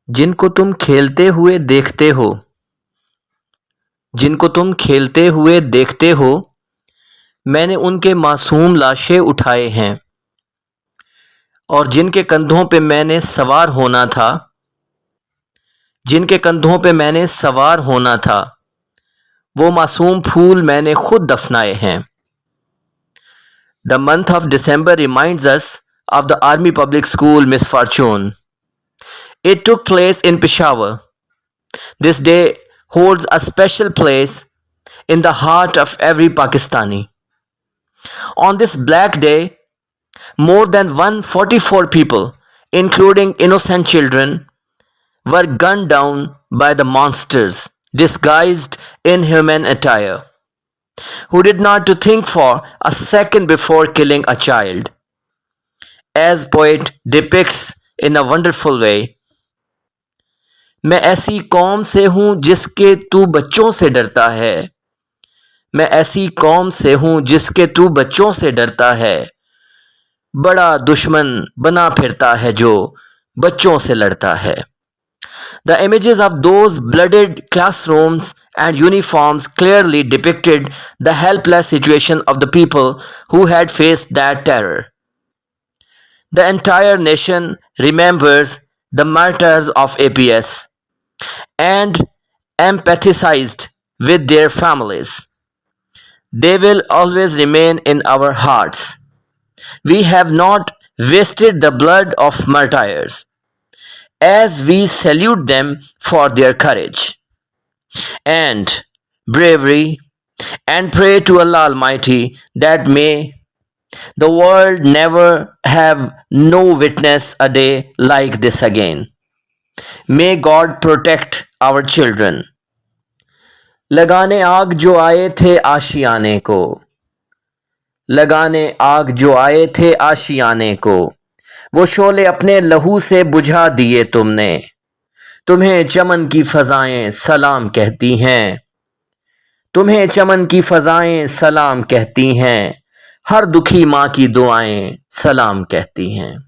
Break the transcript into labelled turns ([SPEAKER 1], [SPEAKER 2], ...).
[SPEAKER 1] जिनको तुम खेलते हुए देखते हो, जिनको तुम खेलते हुए देखते हो, मैंने उनके मासूम लाशें उठाए हैं और जिनके कंधों पे मैंने सवार होना था, जिनके कंधों पे मैंने सवार होना था, वो मासूम फूल मैंने खुद दफनाए हैं। The month of December reminds us of the Army Public School misfortune. It took place in Peshawar. This day holds a special place in the heart of every Pakistani. On this black day, more than 144 people, including innocent children, were gunned down by the monsters disguised in human attire, who did not to think for a second before killing a child. As poet depicts in a wonderful way, मैं ऐसी कौम से हूं जिसके तू बच्चों से डरता है, मैं ऐसी कौम से हूं जिसके तू बच्चों से डरता है, बड़ा दुश्मन बना फिरता है जो बच्चों से लड़ता है. The images of those blooded classrooms and uniforms clearly depicted the helpless situation of the people who had faced that terror. The entire nation remembers the martyrs of APS and empathized with their families. They will always remain in our hearts. We have not wasted the blood of martyrs, as we salute them for their courage and bravery, and pray to Allah Almighty that may the world never have no witness a day like this again. May God protect our children. लगाने आग जो आए थे आशियाने को, लगाने आग जो आए थे आशियाने को, वो शोले अपने लहू से बुझा दिए तुमने. तुम्हें चमन की फजाएं सलाम कहती हैं, तुम्हें चमन की फजाएं सलाम कहती हैं, हर दुखी माँ की दुआएं सलाम कहती हैं.